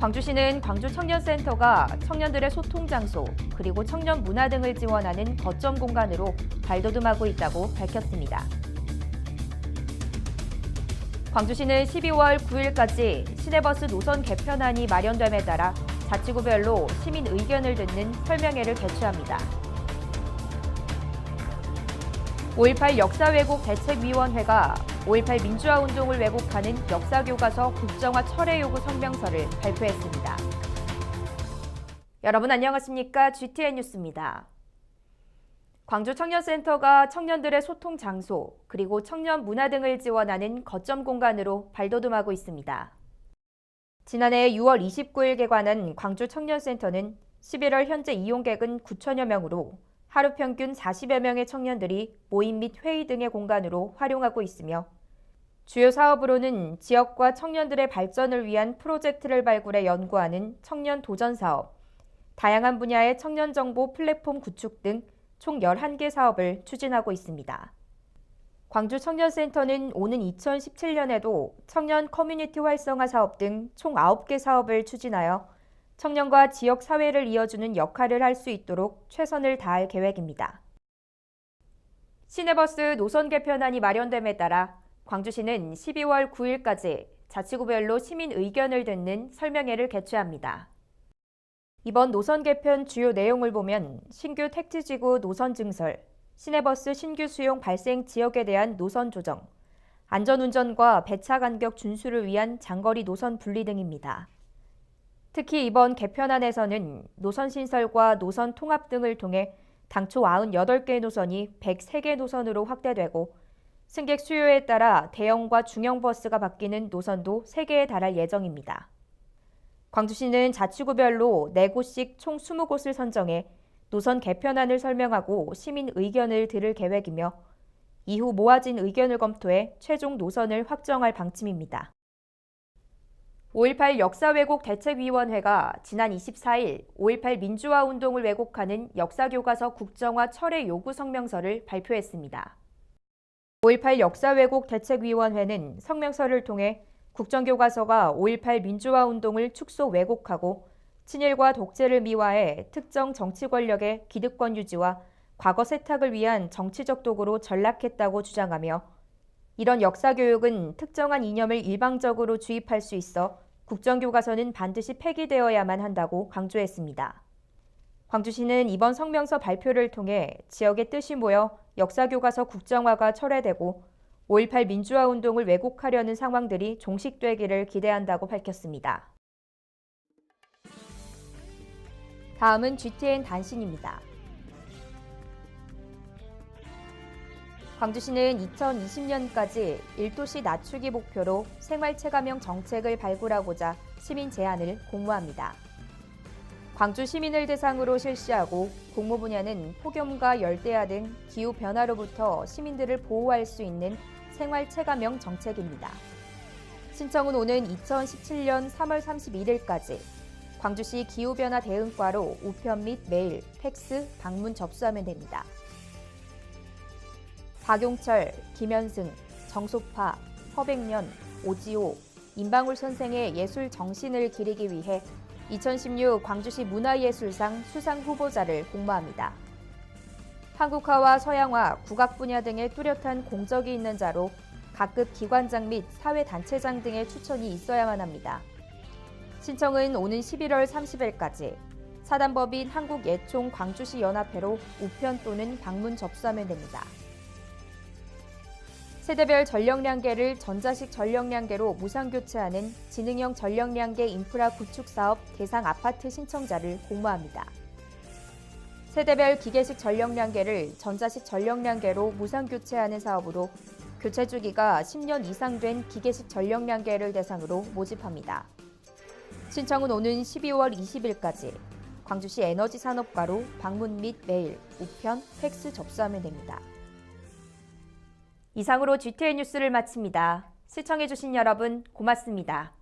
광주시는 광주청년센터가 청년들의 소통 장소, 그리고 청년 문화 등을 지원하는 거점 공간으로 발돋움하고 있다고 밝혔습니다. 광주시는 12월 9일까지 시내버스 노선 개편안이 마련됨에 따라 자치구별로 시민 의견을 듣는 설명회를 개최합니다. 5.18 역사왜곡 대책위원회가 5.18 민주화 운동을 왜곡하는 역사교과서 국정화 철회 요구 성명서를 발표했습니다. 여러분 안녕하십니까? GTN 뉴스입니다. 광주청년센터가 청년들의 소통 장소, 그리고 청년 문화 등을 지원하는 거점 공간으로 발돋움하고 있습니다. 지난해 6월 29일 개관한 광주청년센터는 11월 현재 이용객은 9천여 명으로 하루 평균 40여 명의 청년들이 모임 및 회의 등의 공간으로 활용하고 있으며 주요 사업으로는 지역과 청년들의 발전을 위한 프로젝트를 발굴해 연구하는 청년 도전 사업, 다양한 분야의 청년 정보 플랫폼 구축 등 총 11개 사업을 추진하고 있습니다. 광주청년센터는 오는 2017년에도 청년 커뮤니티 활성화 사업 등 총 9개 사업을 추진하여 청년과 지역 사회를 이어주는 역할을 할 수 있도록 최선을 다할 계획입니다. 시내버스 노선 개편안이 마련됨에 따라 광주시는 12월 9일까지 자치구별로 시민 의견을 듣는 설명회를 개최합니다. 이번 노선 개편 주요 내용을 보면 신규 택지지구 노선 증설, 시내버스 신규 수용 발생 지역에 대한 노선 조정, 안전운전과 배차 간격 준수를 위한 장거리 노선 분리 등입니다. 특히 이번 개편안에서는 노선 신설과 노선 통합 등을 통해 당초 98개 노선이 103개 노선으로 확대되고 승객 수요에 따라 대형과 중형 버스가 바뀌는 노선도 3개에 달할 예정입니다. 광주시는 자치구별로 4곳씩 총 20곳을 선정해 노선 개편안을 설명하고 시민 의견을 들을 계획이며 이후 모아진 의견을 검토해 최종 노선을 확정할 방침입니다. 5.18 역사왜곡 대책위원회가 지난 24일 5.18 민주화 운동을 왜곡하는 역사교과서 국정화 철회 요구 성명서를 발표했습니다. 5.18 역사왜곡 대책위원회는 성명서를 통해 국정교과서가 5.18 민주화 운동을 축소 왜곡하고 친일과 독재를 미화해 특정 정치 권력의 기득권 유지와 과거 세탁을 위한 정치적 도구로 전락했다고 주장하며 이런 역사교육은 특정한 이념을 일방적으로 주입할 수 있어 국정교과서는 반드시 폐기되어야만 한다고 강조했습니다. 광주시는 이번 성명서 발표를 통해 지역의 뜻이 모여 역사교과서 국정화가 철회되고 5.18 민주화 운동을 왜곡하려는 상황들이 종식되기를 기대한다고 밝혔습니다. 다음은 GTN 단신입니다. 광주시는 2020년까지 1도시 낮추기 목표로 생활체감형 정책을 발굴하고자 시민 제안을 공모합니다. 광주 시민을 대상으로 실시하고 공모 분야는 폭염과 열대야 등 기후 변화로부터 시민들을 보호할 수 있는 생활체감형 정책입니다. 신청은 오는 2017년 3월 31일까지 광주시 기후변화 대응과로 우편 및 메일, 팩스, 방문 접수하면 됩니다. 박용철, 김현승, 정소파, 허백년, 오지호, 임방울 선생의 예술 정신을 기리기 위해 2016 광주시 문화예술상 수상 후보자를 공모합니다. 한국화와 서양화, 국악 분야 등의 뚜렷한 공적이 있는 자로 각급 기관장 및 사회단체장 등의 추천이 있어야만 합니다. 신청은 오는 11월 30일까지 사단법인 한국예총 광주시 연합회로 우편 또는 방문 접수하면 됩니다. 세대별 전력량계를 전자식 전력량계로 무상교체하는 지능형 전력량계 인프라 구축 사업 대상 아파트 신청자를 공모합니다. 세대별 기계식 전력량계를 전자식 전력량계로 무상교체하는 사업으로 교체 주기가 10년 이상 된 기계식 전력량계를 대상으로 모집합니다. 신청은 오는 12월 20일까지 광주시 에너지산업과로 방문 및 메일, 우편, 팩스 접수하면 됩니다. 이상으로 GTN 뉴스를 마칩니다. 시청해주신 여러분 고맙습니다.